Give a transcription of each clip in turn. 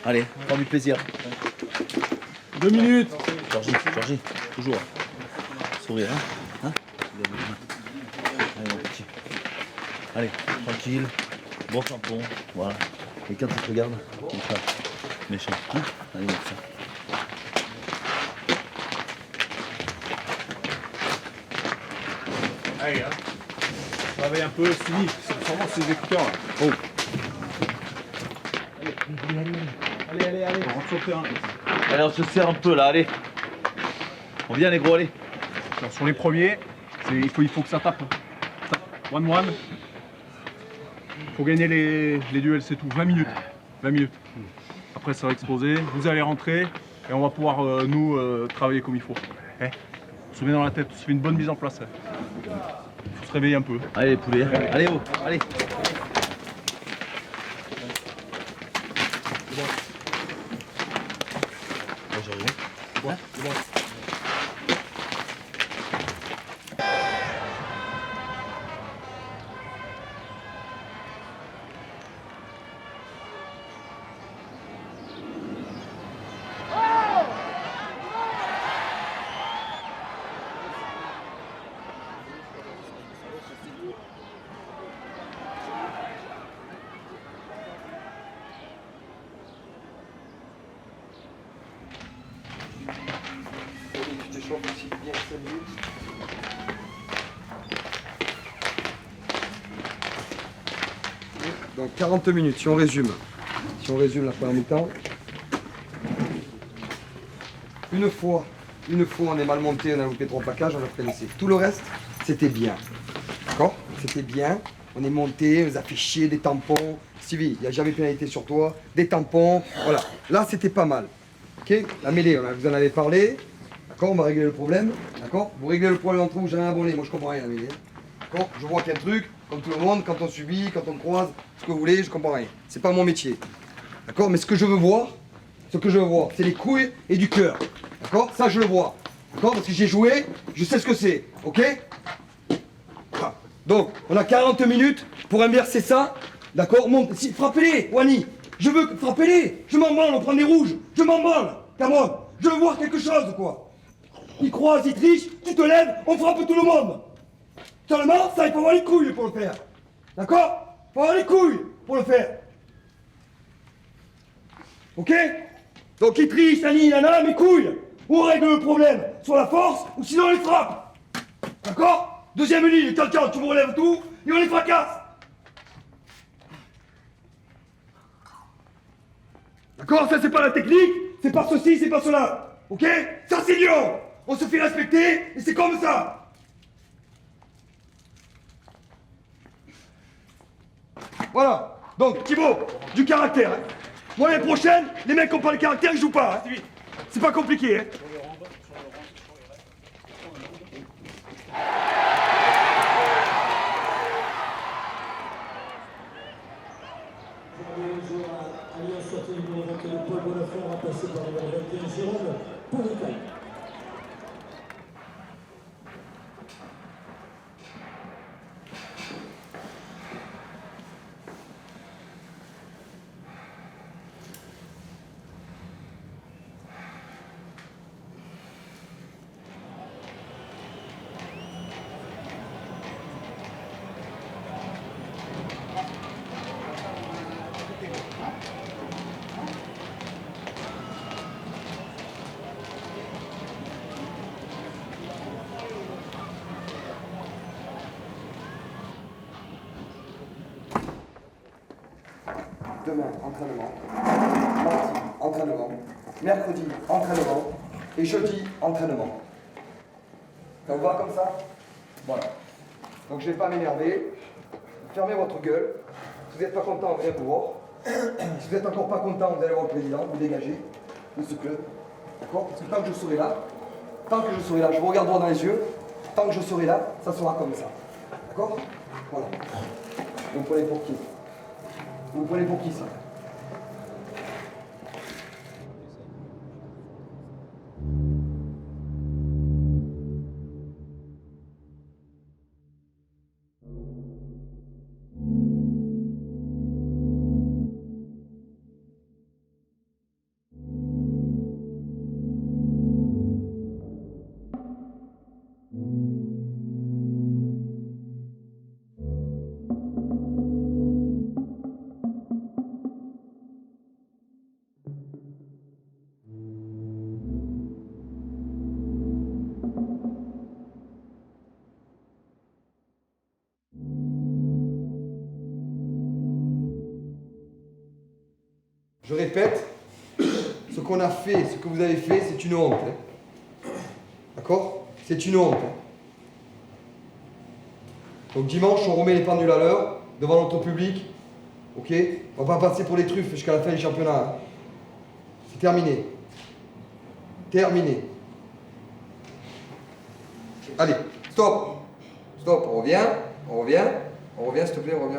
Allez, prends du plaisir. 2 minutes. Georgie, toujours. Sourire, hein, Allez, mon petit. Allez, tranquille. Bon tampon, voilà. Et quand il te regarde, il fait méchant. Allez, donc ça. Allez, travaille un peu, c'est fini. C'est sûrement ses écouteurs là. Oh. Allez. On rentre sur le terrain. Allez, on se serre un peu là, allez. On vient les gros, allez. Alors, sur les premiers, il faut que ça tape. One. Il faut gagner les duels, c'est tout. 20 minutes. Après, ça va exploser. Vous allez rentrer et on va pouvoir, nous, travailler comme il faut. On se met dans la tête, on se fait une bonne mise en place. Il faut se réveiller un peu. Allez, les poulets. Allez, oh, allez. Donc 40 minutes, si on résume la première mi-temps. Une fois on est mal monté, on a loupé 3 plaquages, on a fait laisser. Tout le reste, c'était bien. D'accord? C'était bien. On est monté, on nous a fait chier, des tampons. Stevie, il n'y a jamais pénalité sur toi. Des tampons, voilà. Là, c'était pas mal. Ok? La mêlée, vous en avez parlé. D'accord? On va régler le problème. D'accord? Vous réglez le problème entre vous, j'ai rien abonné. Moi, je comprends rien à la mêlée. D'accord? Je vois qu'il y a un truc, comme tout le monde, quand on subit, quand on croise, ce que vous voulez, je comprends rien. C'est pas mon métier. D'accord? Mais ce que je veux voir, c'est les couilles et du cœur. D'accord? Ça, je le vois. D'accord? Parce que j'ai joué, je sais ce que c'est. Ok? Voilà. Donc, on a 40 minutes pour inverser ça. D'accord? Si, frappez-les, Wani. Je veux que frappez-les. Je m'en branle, on prend des rouges. Je m'en branle. Cameron, je veux voir quelque chose, quoi. Ils croisent, ils trichent, tu te lèves, on frappe tout le monde. Seulement, ça, il faut avoir les couilles pour le faire. D'accord? Il faut avoir les couilles pour le faire. Ok? Donc ils trichent, nani, nana, mes couilles. Ou on règle le problème sur la force, ou sinon on les frappe. D'accord? Deuxième ligne, tiens, tu me relèves tout, et on les fracasse. D'accord? Ça, c'est pas la technique, c'est pas ceci, c'est pas cela. Ok? Ça, c'est Lyon. On se fait respecter, et c'est comme ça. Voilà. Donc, Thibaut, du caractère. Hein. Moi, l'année prochaine, les mecs qui n'ont pas le caractère, ils jouent pas. Hein. C'est pas compliqué. Hein. Demain, entraînement. Mardi, entraînement. Mercredi, entraînement. Et jeudi, entraînement. Ça vous va comme ça? Voilà. Donc je ne vais pas m'énerver. fermez votre gueule. Si vous n'êtes pas content, venez vous voir. Si vous n'êtes encore pas content, vous allez voir le président, vous dégagez de ce club. D'accord? Parce que tant que je serai là, je vous regarde droit dans les yeux, tant que je serai là, ça sera comme ça. D'accord? Voilà. Vous me prenez pour qui? Vous me prenez pour qui ça? Je répète, ce qu'on a fait, ce que vous avez fait, c'est une honte. Hein. D'accord? C'est une honte. Hein. Donc dimanche, on remet les pendules à l'heure, devant notre public. Ok? On va pas passer pour les truffes jusqu'à la fin du championnat. Hein. C'est terminé. Terminé. Allez, stop. Stop, on revient, s'il te plaît, on revient.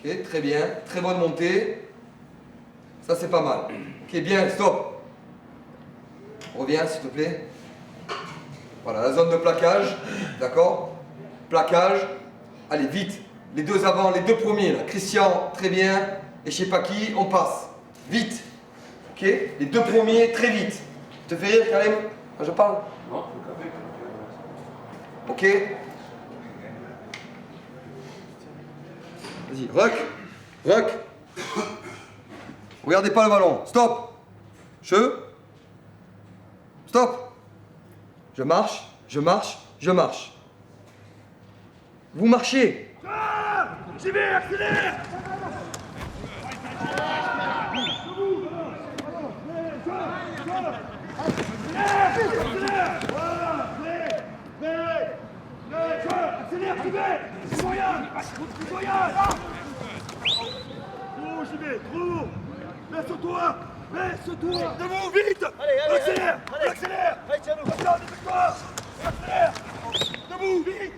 Ok, très bien, très bonne montée. Ça, c'est pas mal. Ok, bien, stop. Reviens, s'il te plaît. Voilà, la zone de plaquage. D'accord? Plaquage. Allez, vite. Les deux avant, les deux premiers, là. Christian, très bien. Et je sais pas qui, on passe. Vite. Ok? Les deux premiers, très vite. Te fais rire, Karim? Quand je parle? Non. Ok? Vas-y, ruck. Regardez pas le ballon. Stop. Stop. Je marche. Vous marchez. J'y vais, accélère. Accélère, j'y vais. C'est moyen. Trop, j'y vais, trop. Baisse-toi. Debout, vite. On accélère. Allez, tiens-nous. On accélère. Debout, vite.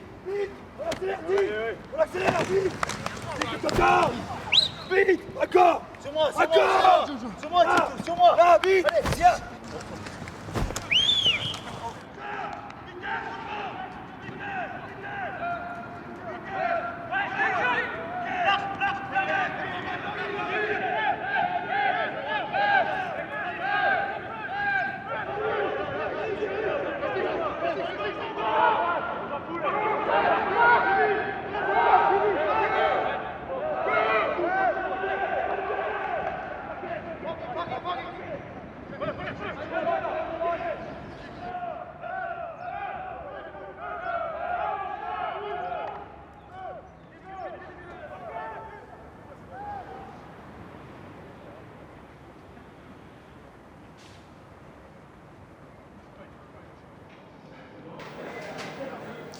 On accélère, vite. Vite, encore. Sur moi. Là, vite. Allez, viens.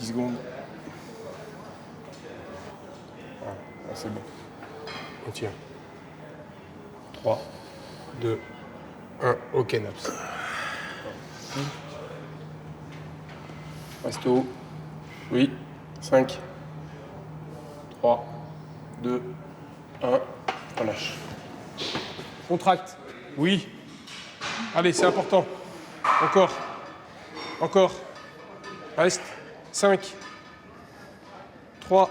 Secondes. C'est bon. On tient. 3, 2, 1. Ok, Naps. Reste haut. Oui. 5. 3, 2, 1. Relâche. Contracte. Oui. Allez, c'est important. Encore. Reste. 5, 3,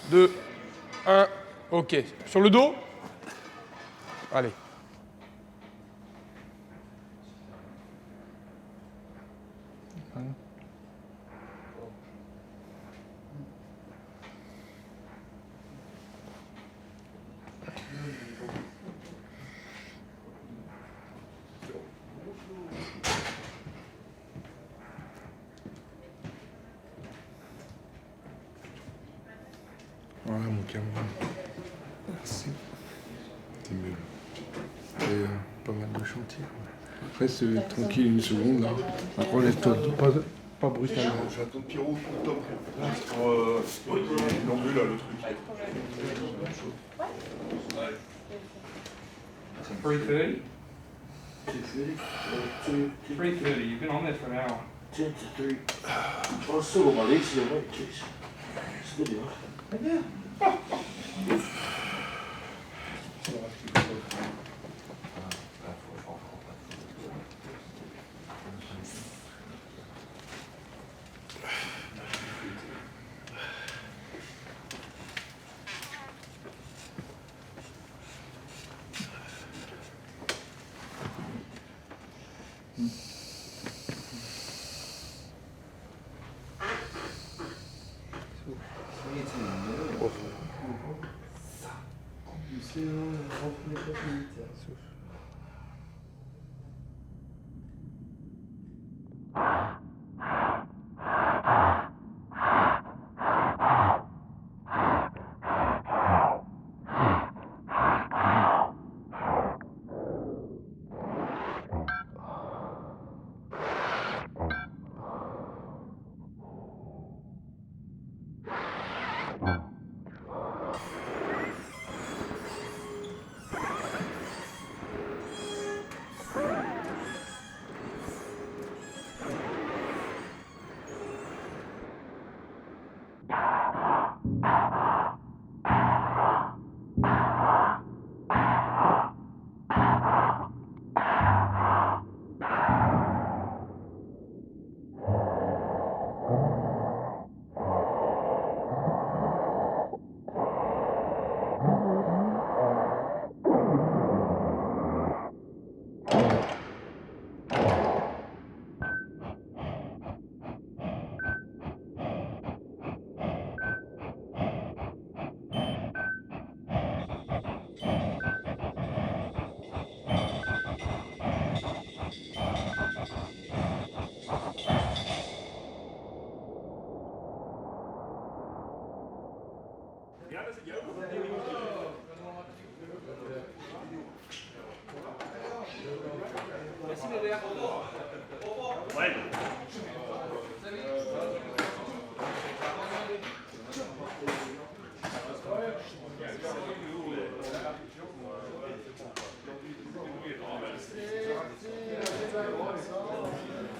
2, 1. Ok. Sur le dos. Allez. Voilà mon Cameroun. Merci. C'est mieux. Et pas mal de chantier. Après c'est tranquille une seconde là. Relève-toi pas brutalement. J'attends Pierrot pour le top. Oui, là, le truc. 3:30? 3:30. You've been on there for an hour. 10 to 3. Oh, solo my legs here, right? Jeez. Steady, huh?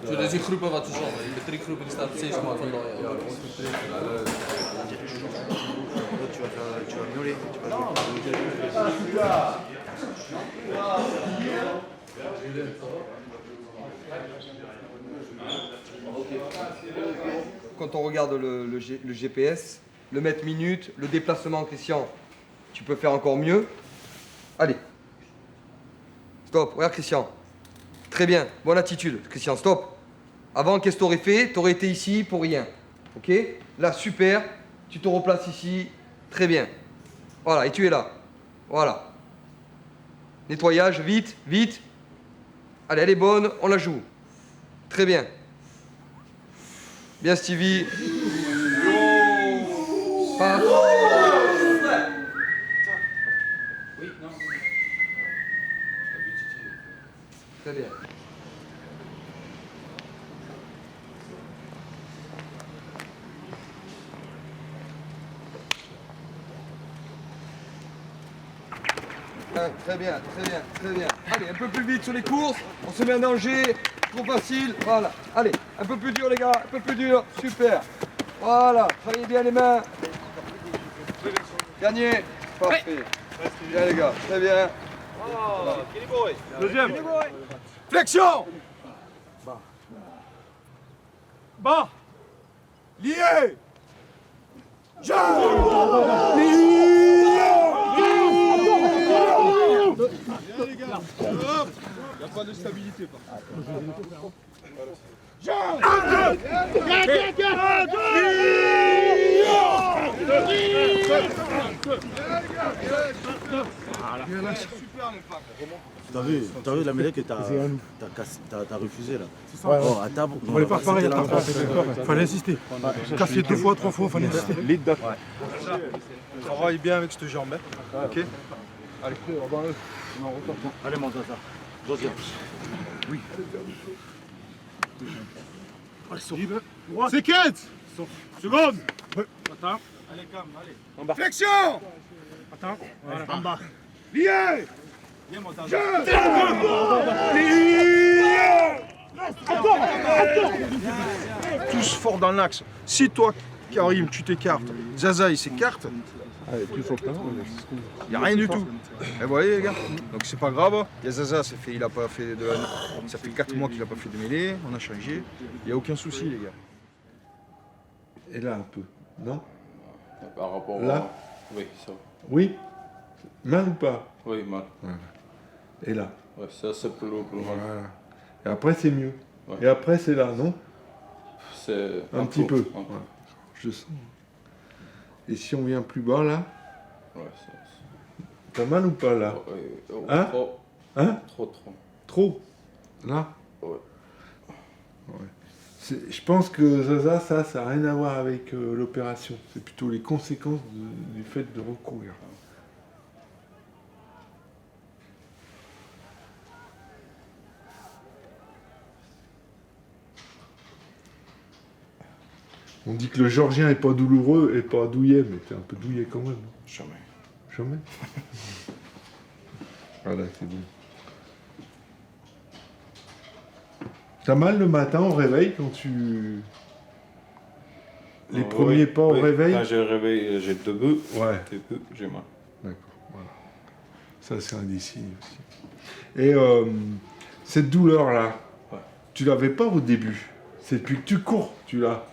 Zo, dat is in groepen wat ze zonnen. De 3 groepen die staat steeds maar van de. Quand on regarde le GPS, le mètre minute, le déplacement, Christian, tu peux faire encore mieux. Allez. Stop, regarde Christian. Très bien, bonne attitude, Christian, stop. Avant, qu'est-ce que tu aurais fait? Tu aurais été ici pour rien. Ok? Là, super, tu te replaces ici, très bien. Voilà, et tu es là. Voilà. Nettoyage, vite, vite. Allez, elle est bonne, on la joue. Très bien. Bien Stevie. Passe. Oui, non. Très bien. Très bien, très bien, très bien. Allez, un peu plus vite sur les courses. On se met en danger. Trop facile. Voilà. Allez, un peu plus dur les gars, un peu plus dur. Super. Voilà. Travaillez bien les mains. Gagné. Parfait. Bien les gars, très bien. Deuxième. Flexion. Bas. Lié. Il n'y a pas de stabilité par contre. T'as vu la mêlée que t'as refusé là. Ouais, Oh, à table. On va pas pareil, fallait insister. Casser 2 fois, 3 fois, fallait insister. Travaille bien avec cette jambe. Hein. Ok. Allez, Allez, monte ça. Deuxième. Oui. Séquence. Seconde. Allez, calme, allez. Flexion. Attends, voilà. En bas. Lié. Viens, mon Je. Tous fort dans l'axe. Si toi, Karim, tu t'écartes, Zaza il s'écarte, il n'y a rien du tout. Et vous voyez les gars, donc c'est pas grave. Il y a Zaza, ça fait 4 mois qu'il n'a pas fait de mêlée, on a changé. Il n'y a aucun souci les gars. Et là un peu, non? Par rapport Là? à... Oui, ça. Oui? Mal ou pas? Oui, mal. Voilà. Et là? Ouais, ça c'est plus mal. Voilà. Et après c'est mieux. Ouais. Et après c'est là, non? C'est Un petit peu. Un Ouais. Je sens. Et si on vient plus bas là? Ouais, T'as mal ou pas là? Hein? Trop. Hein? Trop. Trop? Là? Ouais. Je pense que Zaza, ça n'a rien à voir avec l'opération. C'est plutôt les conséquences du fait de recourir. On dit que le Georgien n'est pas douloureux et pas douillet, mais t'es un peu douillet quand même. Jamais. Jamais? Voilà, c'est bon. T'as mal le matin au réveil quand tu... Les premiers pas au réveil? Quand je réveille, j'ai debout. Ouais. Debout, j'ai mal. D'accord, voilà. Ça, c'est un des signes aussi. Et cette douleur-là, Ouais. tu l'avais pas au début. C'est depuis que tu cours, tu l'as.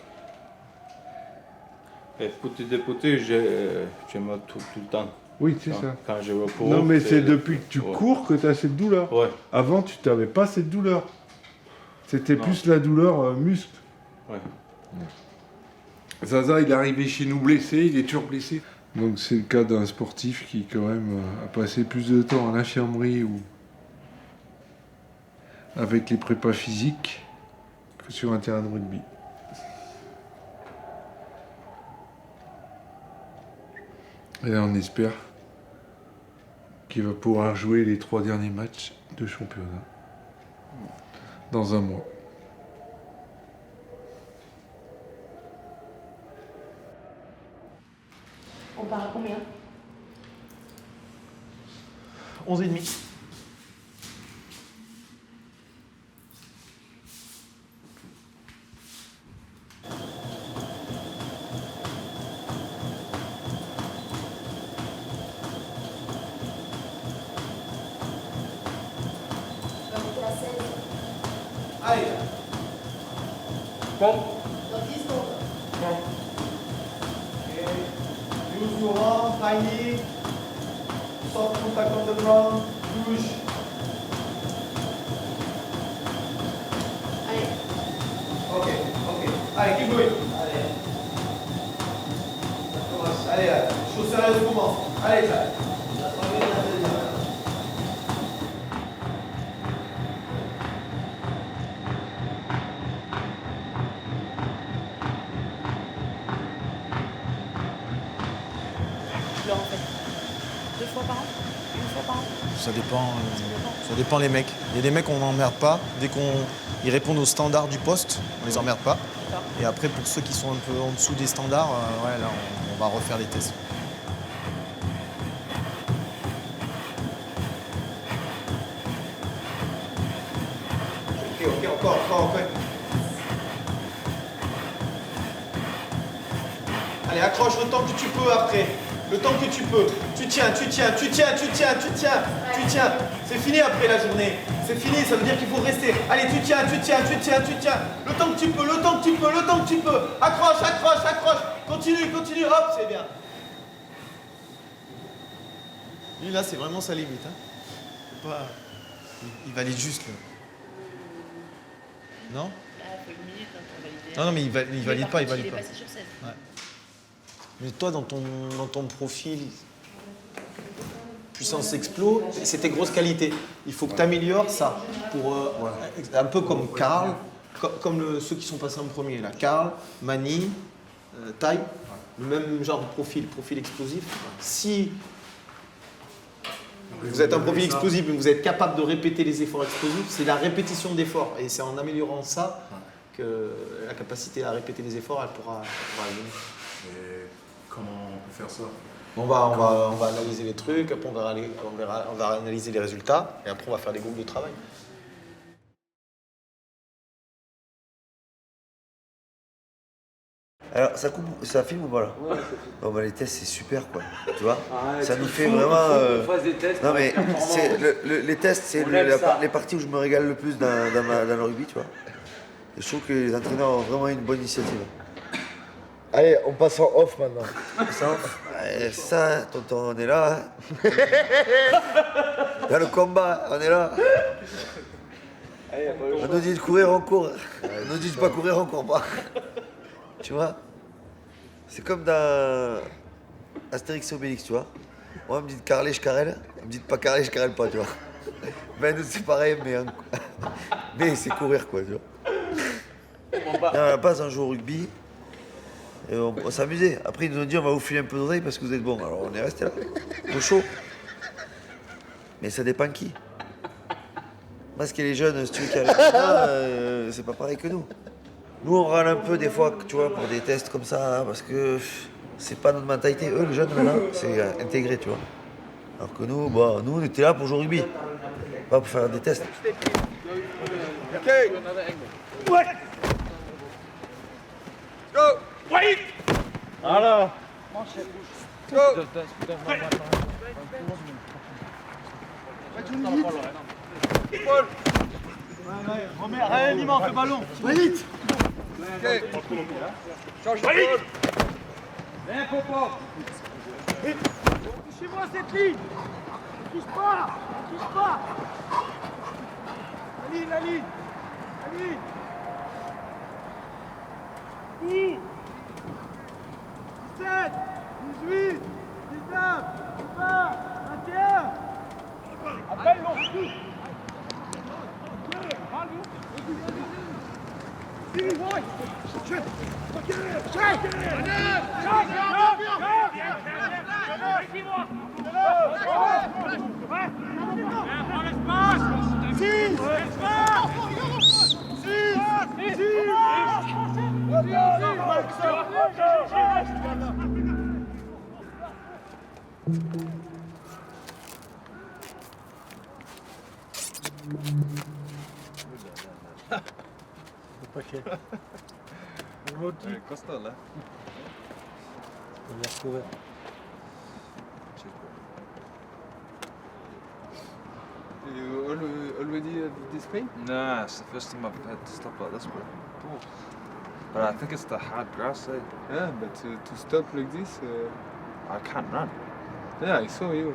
Et petit à petit, j'ai mal tout le temps. Oui, c'est ça. Quand je recours. Non, mais c'est depuis que tu Ouais. cours que tu as cette douleur. Ouais. Avant, tu n'avais pas cette douleur. C'était Non. plus la douleur muscle. Ouais. Zaza, il est arrivé chez nous blessé, il est toujours blessé. Donc c'est le cas d'un sportif qui quand même a passé plus de temps à l'infirmerie ou avec les prépas physiques que sur un terrain de rugby. Et là on espère qu'il va pouvoir jouer les 3 derniers matchs de championnat dans un mois. On part à combien? 11,5. Allez. Bon. Dans 10 secondes. Use your arm, tiny. Soft contact on the ground. Push. Allez. Ok. Allez, keep going. Allez. Ça commence. Allez, chose sérieuse commence. Allez, ça. La première et la deuxième. Je leur en fais 2 fois par an? 1 fois par an? Ça dépend les mecs. Il y a des mecs on n'emmerde pas. Dès qu'ils répondent aux standards du poste, on les emmerde pas. D'accord. Et après, pour ceux qui sont un peu en dessous des standards, ouais, là, on va refaire des tests. Ok, encore. Allez, accroche le temps que tu peux après. Le temps que tu peux. Tu tiens. C'est fini après la journée. C'est fini, ça veut dire qu'il faut rester. Allez, tu tiens. Le temps que tu peux. Accroche. Continue. Hop, c'est bien. Lui, là, c'est vraiment sa limite. Hein. Faut pas... il valide juste, là. Non? Là, il faut 1 minute pour valider. Non, mais il valide pas, il valide Il est pas. passé sur 16. Ouais. Mais toi, dans ton profil, puissance explo, c'est tes grosses qualités. Il faut que tu améliores ça. Pour, un peu comme Karl, comme ceux qui sont passés en premier. Là. Karl, Mani, Tai, le même genre de profil explosif. Si vous êtes un profil explosif, mais vous êtes capable de répéter les efforts explosifs, c'est la répétition d'efforts. Et c'est en améliorant ça que la capacité à répéter les efforts, elle pourra venir. Et comment faire ça. On va analyser les trucs, après on va analyser les résultats, et après on va faire des groupes de travail. Alors, ça filme ou pas là? Bon, bah, les tests, c'est super quoi. Tu vois? Ça nous fait vraiment. Non, mais les tests, c'est les parties où je me régale le plus dans le rugby, tu vois. Et je trouve que les entraîneurs ont vraiment une bonne initiative. Allez, on passe en off maintenant. Ça, tonton, on est là. Hein. Dans le combat, on est là. On nous dit de courir, on court. On nous dit de pas courir, on court pas. Tu vois? C'est comme dans Astérix et Obélix, tu vois? Moi, on me dit de carreler, je carrelle. On me dit de pas carreler, je carrelle pas, tu vois? Ben, nous, c'est pareil, mais c'est courir, quoi, tu vois? Et on passe un jour au rugby. Et on s'amusait. Après, ils nous ont dit on va vous filer un peu d'oseille parce que vous êtes bons. Alors, on est resté là, au chaud. Mais ça dépend qui. Parce que les jeunes, si tu veux, qui arrivent là, c'est pas pareil que nous. Nous, on râle un peu des fois, tu vois, pour des tests comme ça, parce que c'est pas notre mentalité. Eux, les jeunes, là, c'est intégré, tu vois. Alors que nous, bah, nous, on était là pour jouer au rugby, pas pour faire des tests. Ok. Ouais. Go. Wait. Alors. Go. Paul. Remets, réanimant le ballon. Vite. Ok. Change de Paul. Viens, Popo. Touchez-moi cette ligne. Touche pas. Touche pas. La ligne, la ligne. La ligne. 17, 18, 19, 20, 21. Appelle l'on. Costa là. On va retrouver. You already have this pain? Nah, it's the first time I've had stuff like this before. But I think it's the hard grass side. Yeah, but to stop like this, I can't run. yeah, I saw you.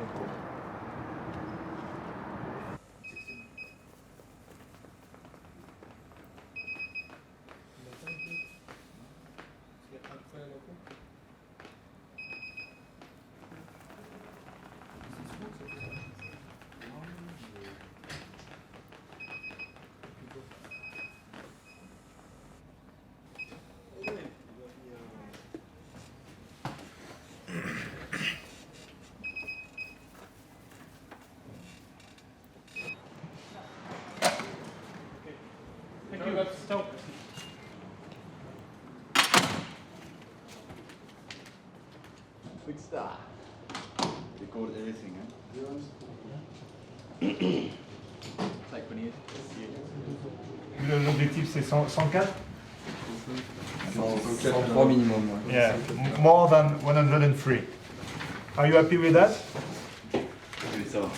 Good start. Record everything, hein? L'objectif c'est 104? 103 minimum. Ouais. Yeah, more than 103. Are you happy with that? Oui, ça va.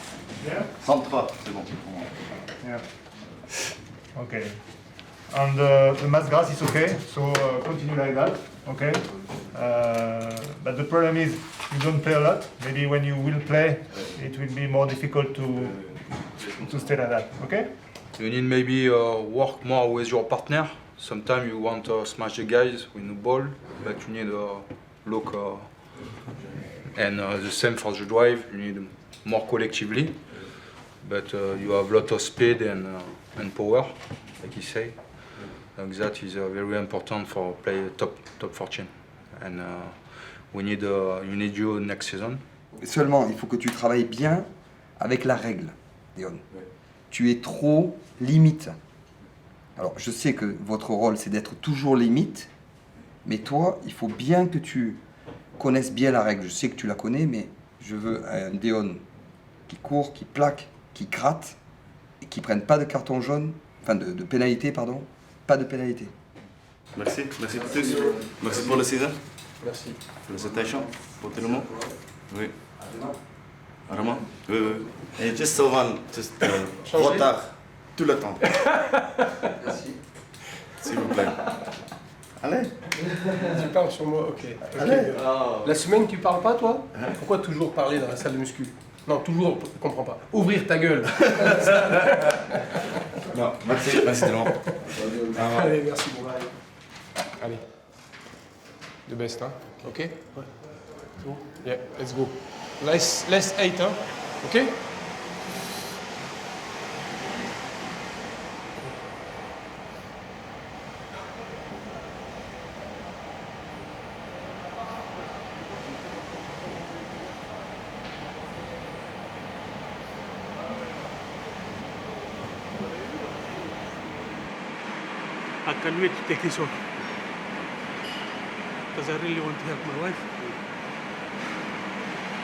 Yeah? 103, c'est bon. Yeah. Okay. And the mass grass is okay, so continue like that, okay? But the problem is you don't play a lot. Maybe when you will play, it will be more difficult to stay like that, okay? You need maybe work more with your partner. Sometimes you want to smash the guys with the ball, but you need look and the same for the drive. You need more collectively, but you have a lot of speed and power, like you say. Like that is very important for play top 14, and we need you need you next season. Seulement, il faut que tu travailles bien avec la règle, Léon. Ouais. Tu es trop limite. Alors, je sais que votre rôle, c'est d'être toujours limite, mais toi, il faut bien que tu connaissent bien la règle. Je sais que tu la connais, mais je veux un Deon qui court, qui plaque, qui gratte, et qui prenne pas de carton jaune, enfin de pénalité, pardon, pas de pénalité. Merci pour tous. Merci pour le 6 heures. Merci. Félicitations pour tout le monde. Oui. Vraiment? Oui, oui. Et juste one, retard, tout le temps. Merci. S'il vous plaît. Allez. Tu parles sur moi, ok. Allez. La semaine, tu parles pas, toi? Pourquoi toujours parler dans la salle de muscu? Non, toujours, je comprends pas. Ouvrir ta gueule. Non, merci de l'en. Allez, merci. Allez. The best, hein? Ok? Ouais. C'est bon? Yeah, let's go. Less 8, hein? Ok? I can't wait to take this off. Because I really want to help my wife.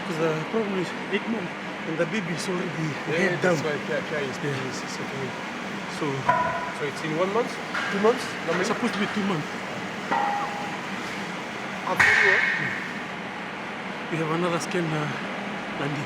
Because the problem is 8 months and the baby is already head down. That's why Pierre is second. So it's in 1 month? 2 months? It's supposed to be 2 months. After you, We have another scan Monday.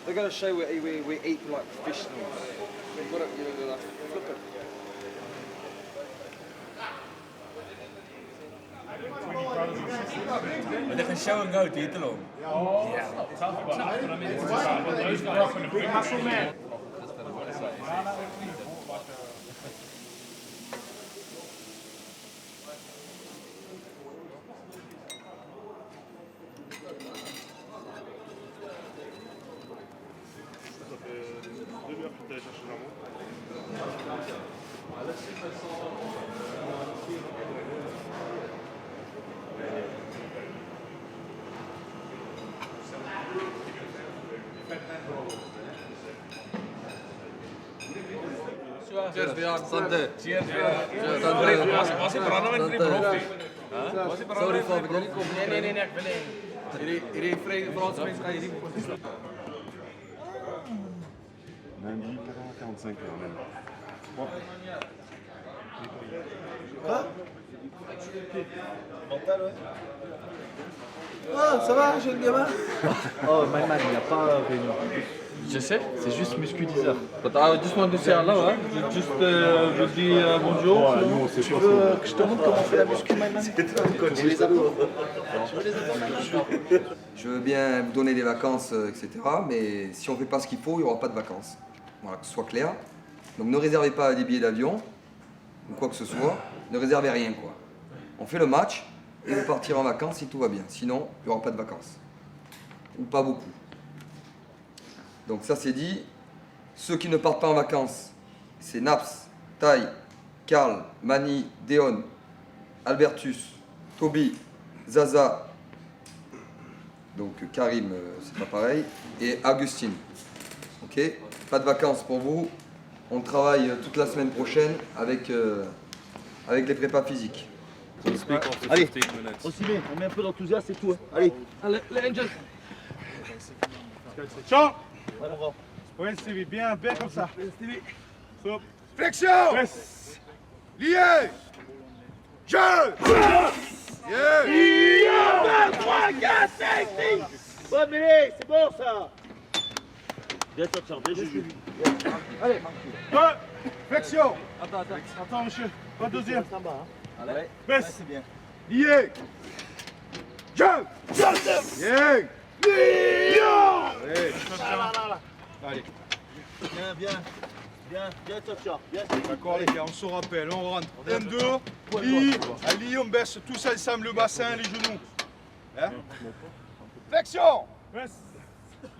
They're gonna show we eat like professionals. You've got to, like, flip it. Maar dit is show and go titel. Ja. Cheers, Björn. Santé. Cheers, Björn. Was je branden met drie profi? Sorry for the Nee, ik wil niet. Iedereen vrij, Franse mensen gaan je niet meer. Nee, 45 ans même. Quoi? Ah, ça va, j'ai le gamin? Oh, Magman, il n'y a pas réunion. Je sais, c'est juste musculiseur. But I just want to say hello, hein. Juste, je dis bonjour. Tu veux que je te montre comment on fait la muscu maintenant? Je veux bien vous donner des vacances, etc. Mais si on ne fait pas ce qu'il faut, il n'y aura pas de vacances. Voilà, que ce soit clair. Donc ne réservez pas des billets d'avion ou quoi que ce soit. Ne réservez rien, quoi. On fait le match et vous partirez en vacances si tout va bien. Sinon, il n'y aura pas de vacances. Ou pas beaucoup. Donc ça c'est dit. Ceux qui ne partent pas en vacances, c'est Naps, Tai, Karl, Mani, Deon, Albertus, Toby, Zaza, donc Karim, c'est pas pareil, et Augustine. Ok? Pas de vacances pour vous. On travaille toute la semaine prochaine avec les prépas physiques. Allez, on s'y met, on met un peu d'enthousiasme et tout. Hein. Allez, les Angels. Champ. Oui, Stevie, bien comme ça. Stevie. Stop. Flexion. Yes. Lié. Jeu. Yeah. 2, 3, 4, 5, 6. Bonne mêlée, c'est bon ça. Bien sorti, bien Juju. Allez, 2. Flexion. Attends, monsieur. Pas deuxième. Allez, baisse. c'est bien. Lié. Jeu. Yeah. Allez. Bien, top bien. D'accord les gars, on se rappelle, on rentre. 1, 2, lit, on baisse tous ensemble le bassin, les genoux. Hein? Flexion.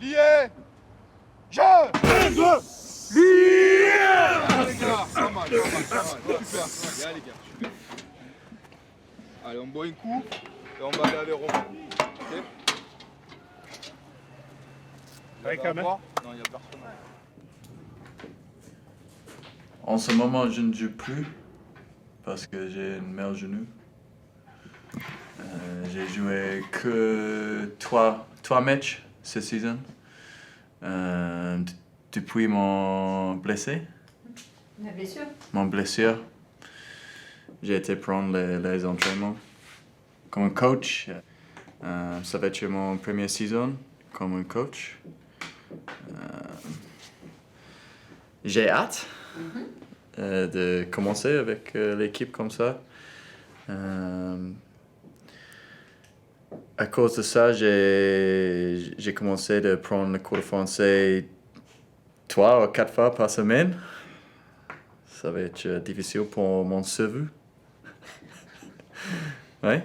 Lié. Jeu. 1, 2. Lié. Les gars, pas mal. Super, allez les gars, super. Allez, on boit un coup et on va aller avec Romain. Ok? Avec la main. Non, il n'y a personne. En ce moment, je ne joue plus parce que j'ai une mal genou. J'ai joué que 3 matchs cette saison depuis mon blessé. La blessure? Mon blessure. J'ai été prendre les entraînements comme un coach. Ça va être mon première saison comme un coach. J'ai hâte de commencer avec l'équipe comme ça. À cause de ça, j'ai commencé de prendre le cours de français 3 ou 4 fois par semaine. Ça va être difficile pour mon cerveau. Oui.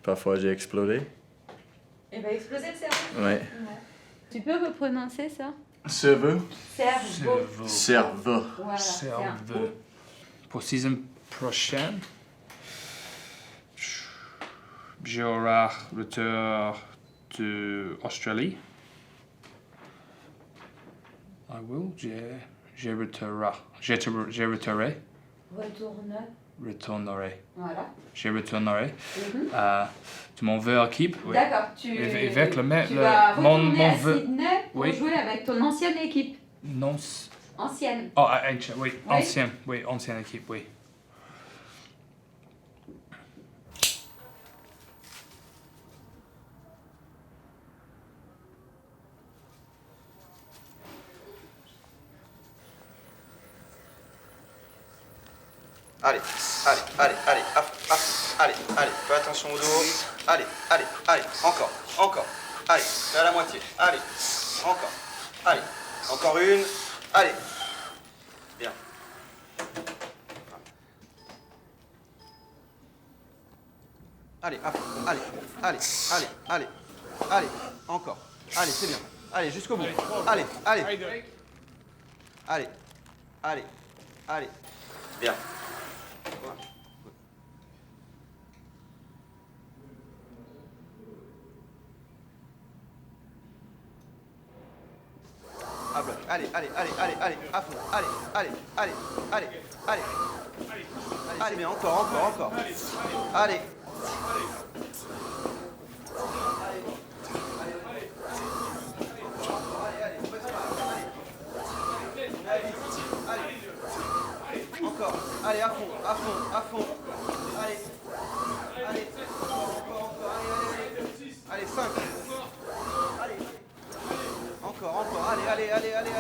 Parfois, j'ai explosé. Il va exploser le cerveau? Oui. Tu peux reprononcer ça? Cerveau. Cerveau. Cerveau. Voilà, Cerveau. Pour saison prochaine, j'aurai retour de Australie. I will. Je retournerai. Retournerai. Voilà. Je retournerai de mon vœu équipe. Oui. D'accord. Tu vas retourner à Sydney pour oui. jouer avec ton ancienne équipe. Non. Ancienne. Oh, oui. Ancienne. Oui, ancienne équipe, oui. Allez, fais attention au dos. Allez, encore. Allez, fais à la moitié. Allez, encore une. Allez, bien. Allez, encore. Allez, c'est bien. Allez, jusqu'au bout. Allez. Bien. Allez, à fond, allez, mais encore. Allez. Encore, allez, à fond. Allez, encore, allez, 5. Allez, encore. encore. Allez. Allez. Allez.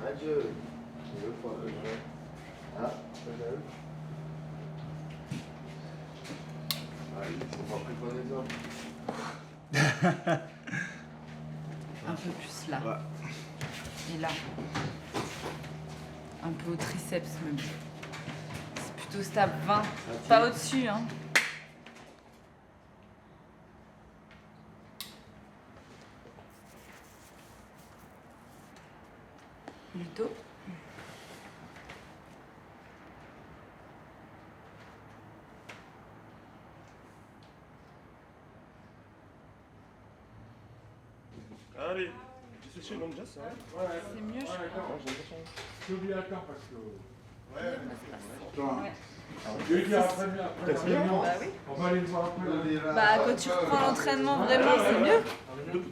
Adieu. Ah, ils sont pas pris pour les hommes. Un peu plus là. Et là. Un peu au triceps même. C'est plutôt stable 20. Pas au-dessus, hein. Le dos. Allez, c'est chez l'homme ça. C'est mieux, je crois. J'ai oublié la carte parce que. Ouais. Bah oui. On va aller le voir après. Bah quand tu reprends l'entraînement vraiment, c'est mieux. 2%.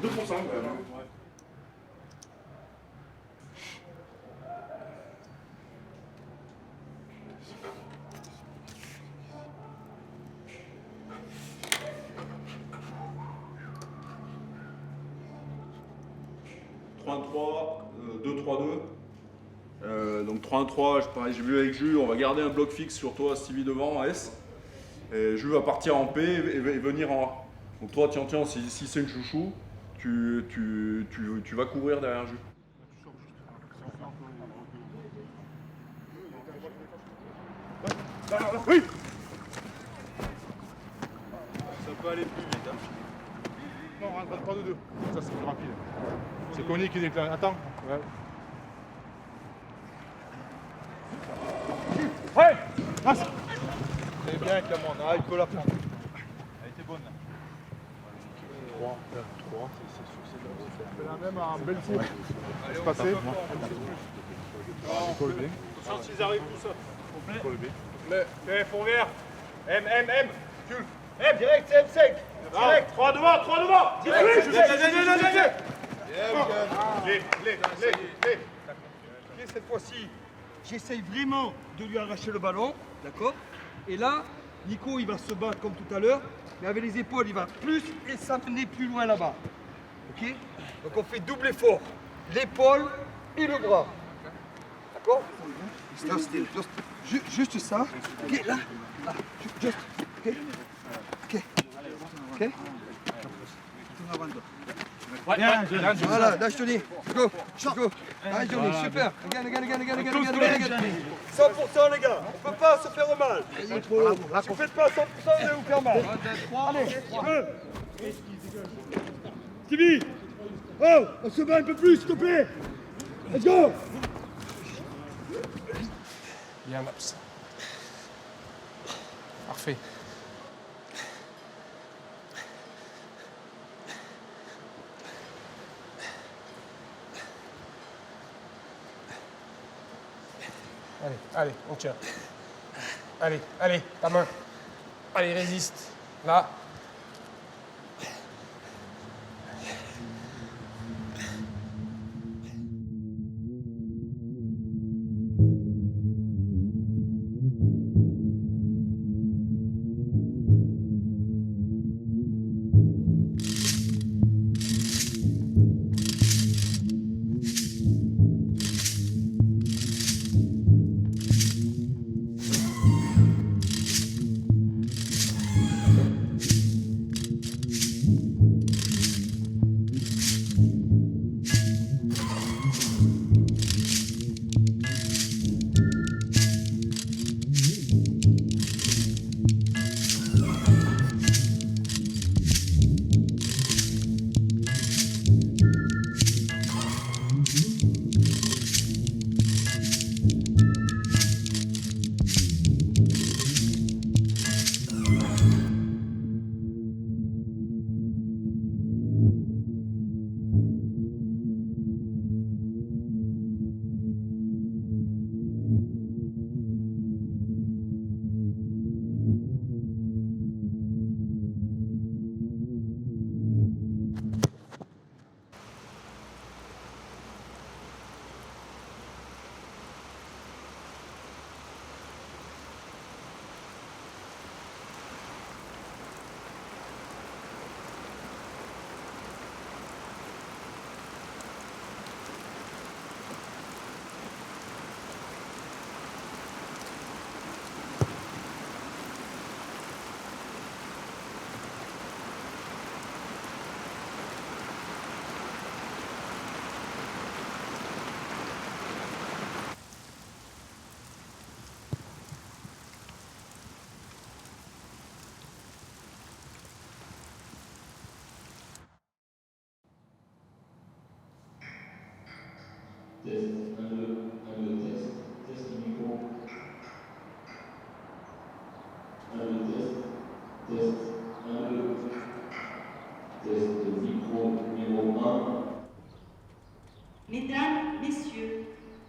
Donc 3-1-3, pareil, j'ai vu avec Jules, on va garder un bloc fixe sur toi, Stevie devant en S. Et Jules va partir en P et venir en A. Donc toi, tiens, si c'est une chouchou, tu vas couvrir derrière Jules. Là, oui. Ça peut aller plus vite. Hein. Non, rentre pas de deux. Ça, c'est plus rapide. C'est Conny qui déclare. Attends. Ouais. Ouais. C'est bien avec la moindre. Ah, il peut la prendre. Elle était bonne. 3. C'est la même en belle four. C'est passé. Col B. Attention s'ils arrivent tout ça. Complet. Col B. Le Fourvière. M. Cul. M, direct, c'est M5. Direct. 3 devant. Direct. Ok, cette fois-ci, j'essaye vraiment de lui arracher le ballon, d'accord? Et là, Nico, il va se battre comme tout à l'heure, mais avec les épaules, il va plus et s'amener plus loin là-bas. Ok? Donc on fait double effort, l'épaule et le bras. D'accord? Juste ça. Ok, là. Juste. Ok. Voilà, là je te dis. Go. Allez Johnny, super. Regarde. 100% les gars, on peut pas se faire mal. Si vous faites pas 100%, vous allez vous faire mal. Allez, Stevie. Oh, on se bat un peu plus, s'il te plaît. Let's go. Bien, laps. Parfait. Allez, on tient. Allez, ta main. Allez, résiste. Là. Mesdames, Messieurs,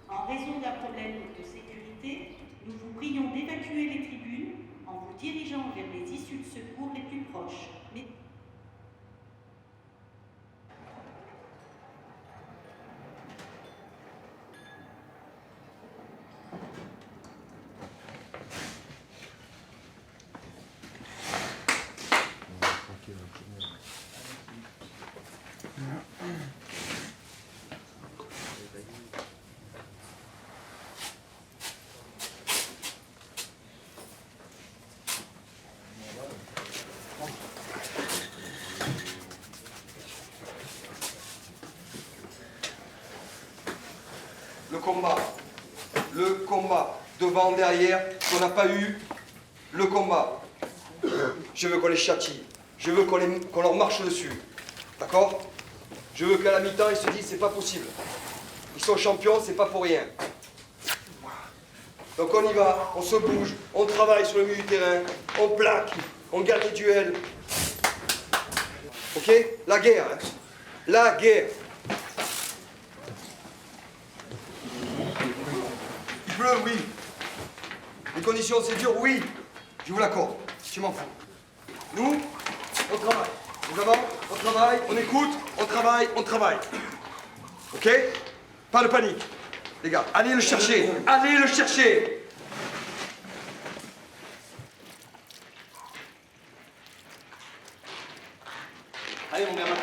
en raison d'un problème de sécurité, nous vous prions d'évacuer les tribunes en vous dirigeant vers les issues de secours les plus proches. Le combat, devant, derrière, qu'on n'a pas eu, le combat. Je veux qu'on les châtie, je veux qu'on leur marche dessus, d'accord? Je veux qu'à la mi-temps, ils se disent, c'est pas possible. Ils sont champions, c'est pas pour rien. Donc on y va, on se bouge, on travaille sur le milieu du terrain, on plaque, on garde les duels. Ok? La guerre, hein? La guerre. Il pleut, oui. Les conditions, c'est dur, oui. Je vous l'accorde. Je m'en fous. Nous, on travaille. Nous avons, on travaille, on écoute, on travaille, on travaille. Ok? Pas de panique. Les gars, allez le chercher. Allez le chercher. Allez, mon gamin.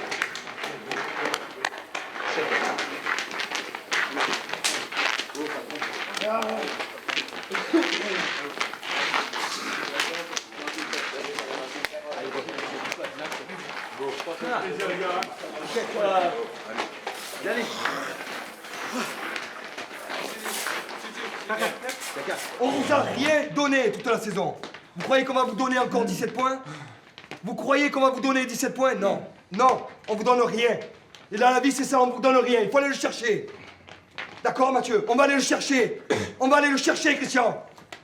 On vous a rien donné toute la saison. Vous croyez qu'on va vous donner encore 17 points? Vous croyez qu'on va vous donner 17 points? Non. Non, on vous donne rien. Et dans la vie, c'est ça, on vous donne rien. Il faut aller le chercher. D'accord, Mathieu? On va aller le chercher. On va aller le chercher, Christian.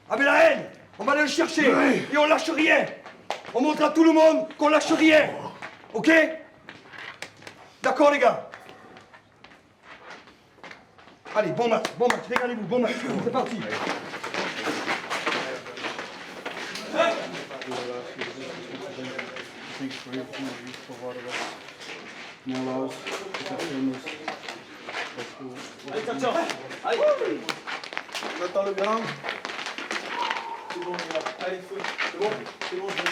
Avec la haine, on va aller le chercher. Et on lâche rien. On montre à tout le monde qu'on lâche rien. Ok? D'accord, les gars? Allez, bon match, régalez-vous, bon match. C'est parti. Allez, tiens, tiens. Allez. On attend le gamin. C'est bon, les gars. Allez, feu. C'est bon, c'est bon, je vais.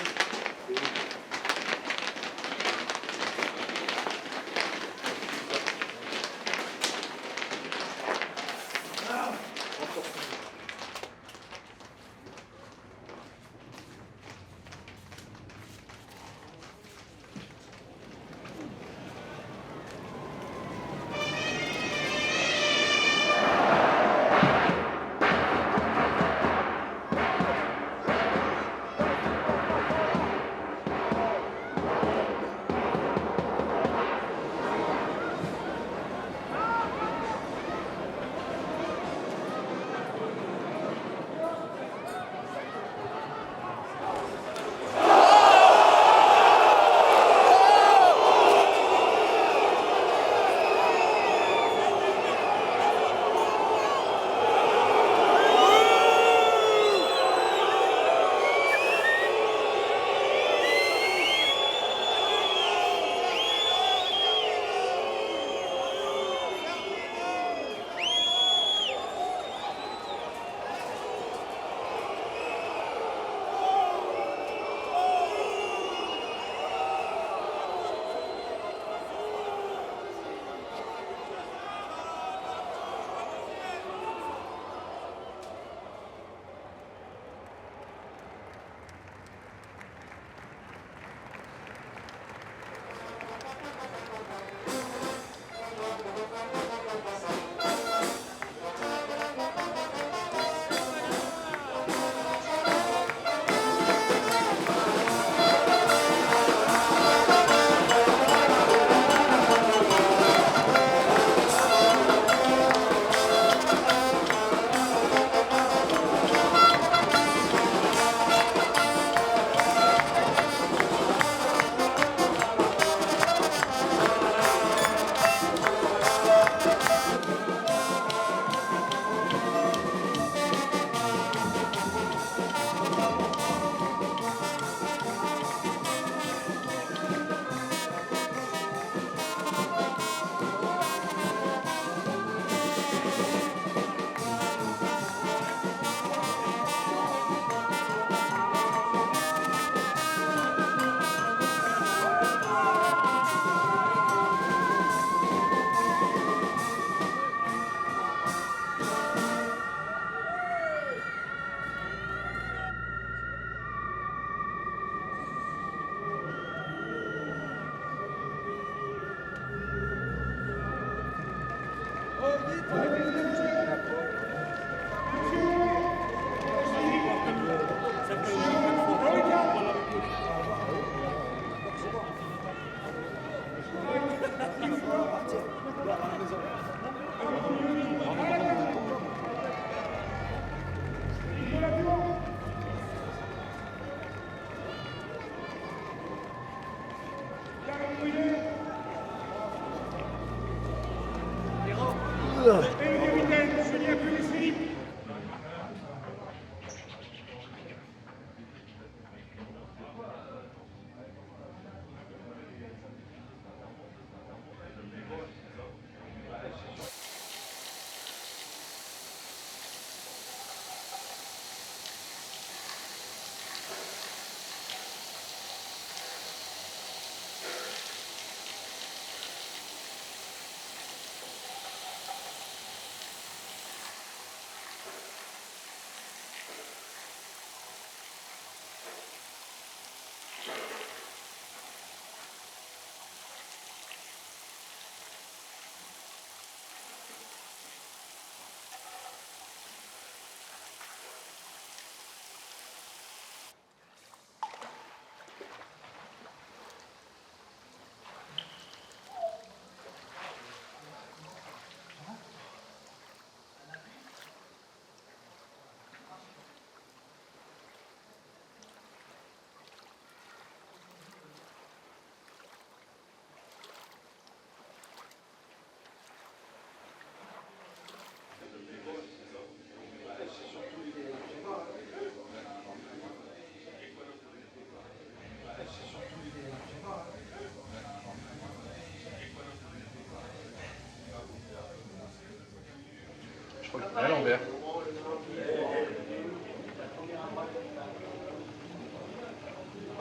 Je crois qu'il est à l'envers.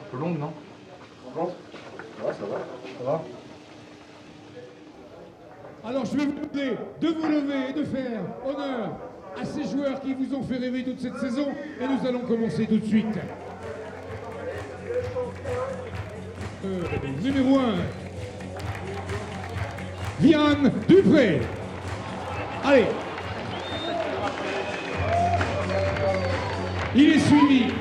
Un peu longue, non? Ça va, ça va. Ça va. Alors je vais vous demander de vous lever et de faire honneur à ces joueurs qui vous ont fait rêver toute cette saison. Et nous allons commencer tout de suite. Numéro 1, Vianne Dupré. Allez. Il est suivi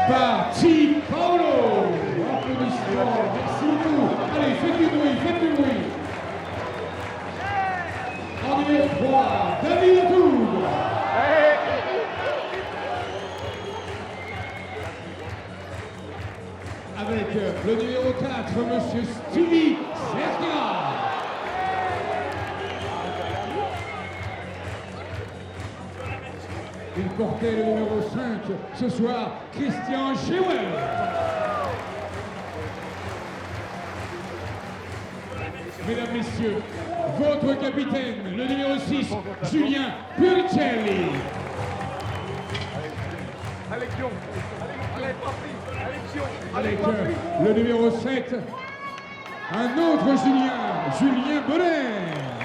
par Ti Paolo. Applaudissements, merci beaucoup. Allez, faites du bruit, faites du bruit. En numéro 3, David Tour. Avec le numéro 4, Monsieur Stevie Serka. Il portait le numéro 5 ce soir, Christian Chewel. Mesdames, Messieurs, votre capitaine, le numéro 6, Julien Puricelli. Allez, Pion. Allez, Papi. Allez, Pion. Avec le numéro 7, un autre Julien Bonnet.